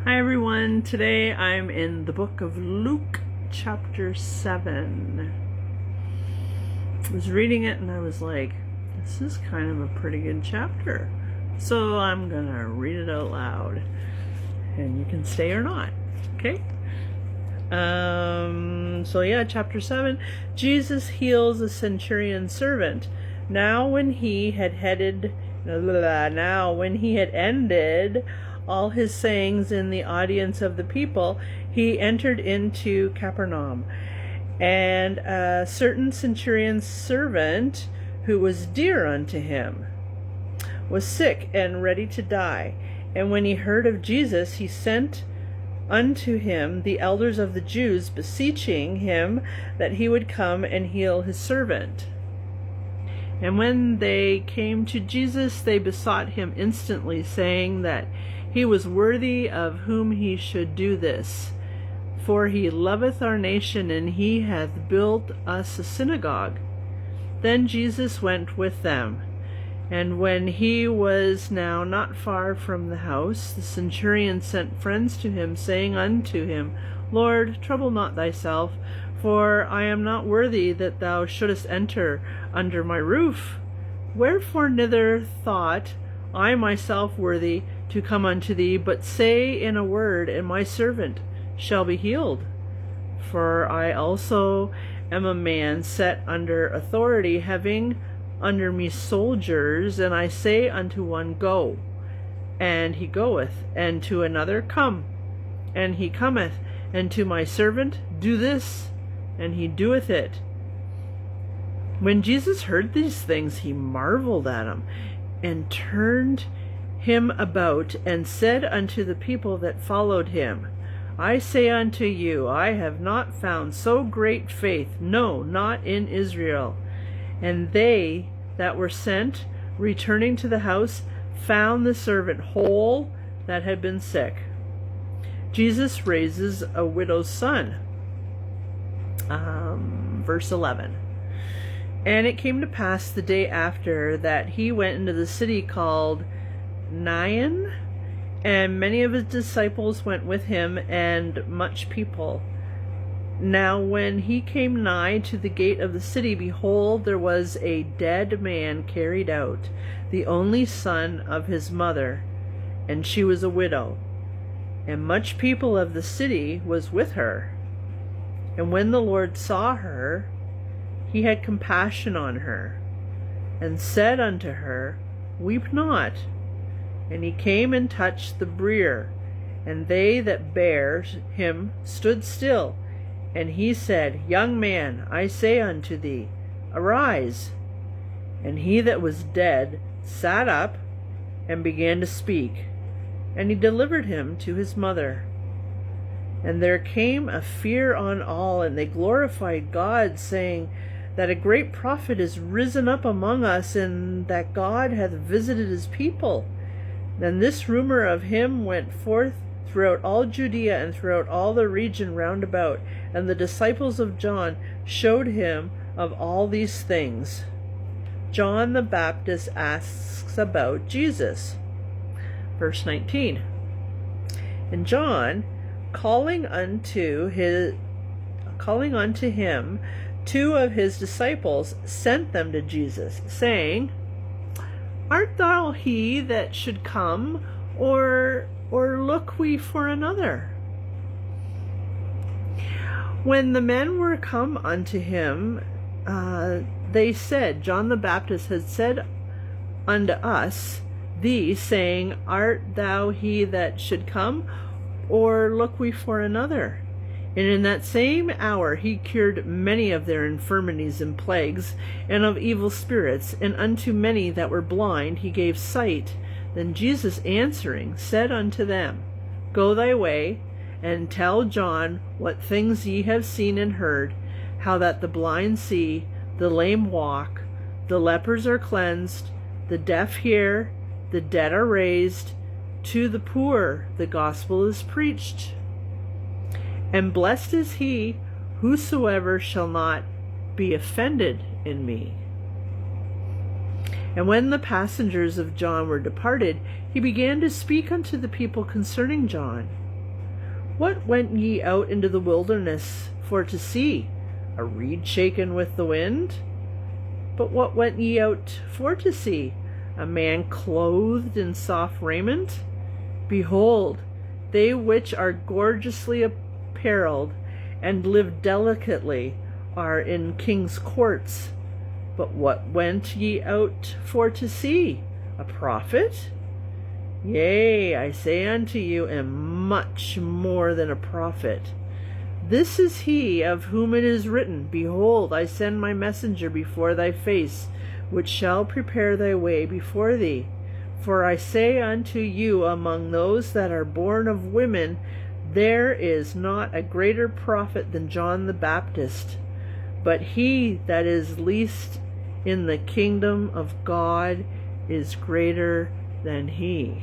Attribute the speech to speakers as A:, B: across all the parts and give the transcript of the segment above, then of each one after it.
A: Hi everyone, today I'm in the book of Luke chapter 7. I was reading it and I was like, this is kind of a pretty good chapter. So I'm gonna read it out loud and you can stay or not, okay? Chapter 7, Jesus heals a centurion's servant. Now when he had ended all his sayings in the audience of the people, he entered into Capernaum. And a certain centurion's servant, who was dear unto him, was sick and ready to die. And when he heard of Jesus, he sent unto him the elders of the Jews, beseeching him that he would come and heal his servant. And when they came to Jesus, they besought him instantly, saying that he was worthy of whom he should do this. For he loveth our nation, and he hath built us a synagogue. Then Jesus went with them. And when he was now not far from the house, the centurion sent friends to him, saying unto him, Lord, trouble not thyself, for I am not worthy that thou shouldest enter under my roof. Wherefore neither thought I myself worthy to come unto thee, but say in a word, and my servant shall be healed. For I also am a man set under authority, having under me soldiers, and I say unto one, Go, and he goeth, and to another, Come, and he cometh, and to my servant, Do this, and he doeth it. When Jesus heard these things, he marveled at him, and turned him about, and said unto the people that followed him, I say unto you, I have not found so great faith, no, not in Israel. And they that were sent, returning to the house, found the servant whole that had been sick. Jesus raises a widow's son. Verse 11. And it came to pass the day after that he went into the city called Nain, and many of his disciples went with him, and much people. Now when he came nigh to the gate of the city, behold, there was a dead man carried out, the only son of his mother, and she was a widow. And much people of the city was with her. And when the Lord saw her, he had compassion on her, and said unto her, Weep not. And he came and touched the bier, and they that bare him stood still. And he said, Young man, I say unto thee, arise. And he that was dead sat up, and began to speak. And he delivered him to his mother. And there came a fear on all, and they glorified God, saying that a great prophet is risen up among us, and that God hath visited his people. Then this rumor of him went forth throughout all Judea and throughout all the region round about, and the disciples of John showed him of all these things. John the Baptist asks about Jesus. Verse 19. And John, calling unto him 2 of his disciples, sent them to Jesus, saying, Art thou he that should come, or look we for another? When the men were come unto him, they said, John the Baptist had said unto us, thee, saying, Art thou he that should come, or look we for another? And in that same hour he cured many of their infirmities and plagues, and of evil spirits, and unto many that were blind he gave sight. Then Jesus answering said unto them, Go thy way, and tell John what things ye have seen and heard, how that the blind see, the lame walk, the lepers are cleansed, the deaf hear, the dead are raised, to the poor the gospel is preached. And blessed is he whosoever shall not be offended in me. And when the passengers of John were departed, he began to speak unto the people concerning John. What went ye out into the wilderness for to see? A reed shaken with the wind? But what went ye out for to see? A man clothed in soft raiment? Behold, they which are gorgeously apparelled and live delicately are in king's courts. But what went ye out for to see? A prophet? Yea, I say unto you, and much more than a prophet. This is he of whom it is written, Behold, I send my messenger before thy face, which shall prepare thy way before thee. For I say unto you, among those that are born of women, there is not a greater prophet than John the Baptist. But he that is least in the kingdom of God is greater than he.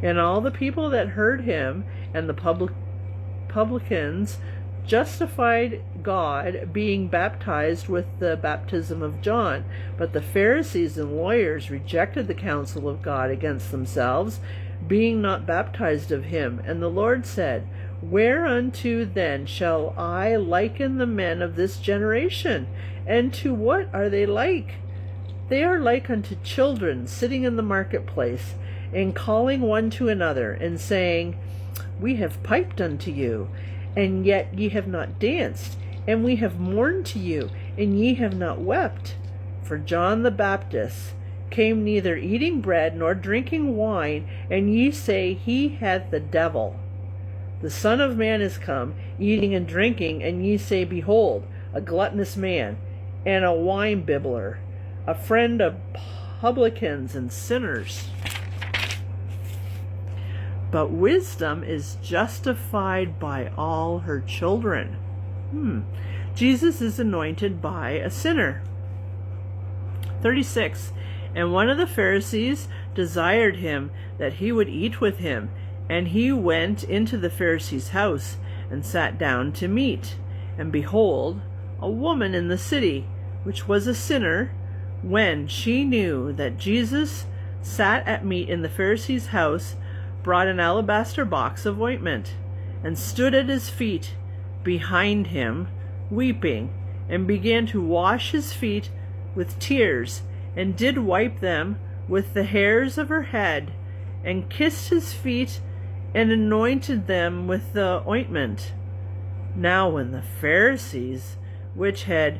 A: And all the people that heard him and the publicans justified God, being baptized with the baptism of John. But the Pharisees and lawyers rejected the counsel of God against themselves, being not baptized of him. And the Lord said, Whereunto then shall I liken the men of this generation? And to what are they like? They are like unto children sitting in the marketplace, and calling one to another, and saying, We have piped unto you, and yet ye have not danced, and we have mourned to you, and ye have not wept. For John the Baptist came neither eating bread nor drinking wine, and ye say he hath the devil. The Son of Man is come, eating and drinking, and ye say, Behold, a gluttonous man, and a wine-bibbler, a friend of publicans and sinners. But wisdom is justified by all her children. Jesus is anointed by a sinner. 36. And one of the Pharisees desired him that he would eat with him. And he went into the Pharisee's house, and sat down to meat. And behold, a woman in the city, which was a sinner, when she knew that Jesus sat at meat in the Pharisee's house, brought an alabaster box of ointment, and stood at his feet behind him, weeping, and began to wash his feet with tears, and did wipe them with the hairs of her head, and kissed his feet, and anointed them with the ointment. Now when the Pharisees which had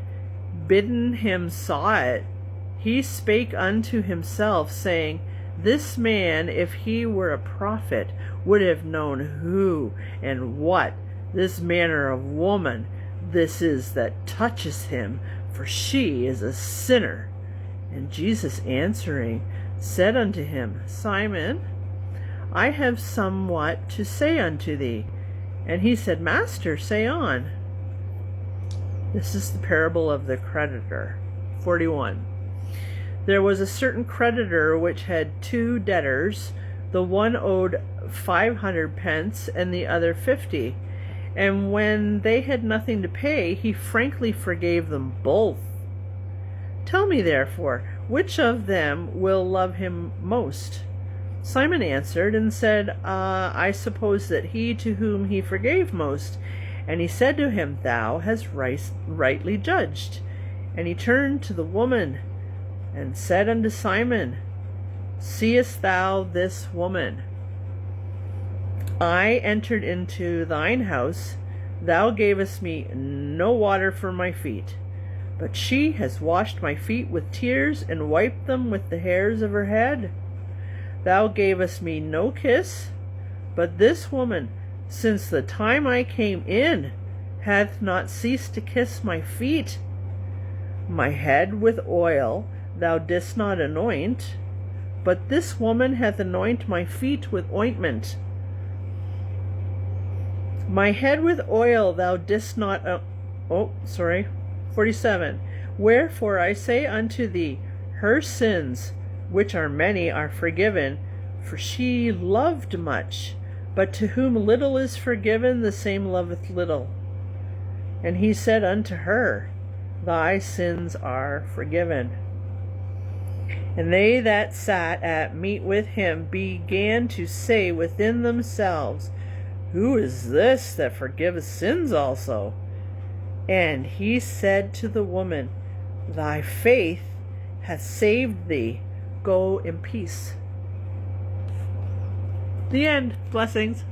A: bidden him saw it, he spake unto himself, saying, This man, if he were a prophet, would have known who and what this manner of woman this is that touches him, for she is a sinner. And Jesus answering said unto him, Simon, I have somewhat to say unto thee. And he said, Master, say on. This is the parable of the creditor. 41. There was a certain creditor which had two debtors. The one owed 500 pence, and the other 50. And when they had nothing to pay, he frankly forgave them both. Tell me, therefore, which of them will love him most? Simon answered and said, I suppose that he to whom he forgave most. And he said to him, Thou hast rightly judged. And he turned to the woman and said unto Simon, Seest thou this woman? I entered into thine house. Thou gavest me no water for my feet, but she has washed my feet with tears, and wiped them with the hairs of her head. Thou gavest me no kiss, but this woman, since the time I came in, hath not ceased to kiss my feet. My head with oil thou didst not anoint, but this woman hath anointed my feet with ointment. My head with oil thou didst not 47. Wherefore I say unto thee, her sins, which are many, are forgiven, for she loved much. But to whom little is forgiven, the same loveth little. And he said unto her, Thy sins are forgiven. And they that sat at meat with him began to say within themselves, Who is this that forgiveth sins also? And he said to the woman, Thy faith hath saved thee. Go in peace. The end. Blessings.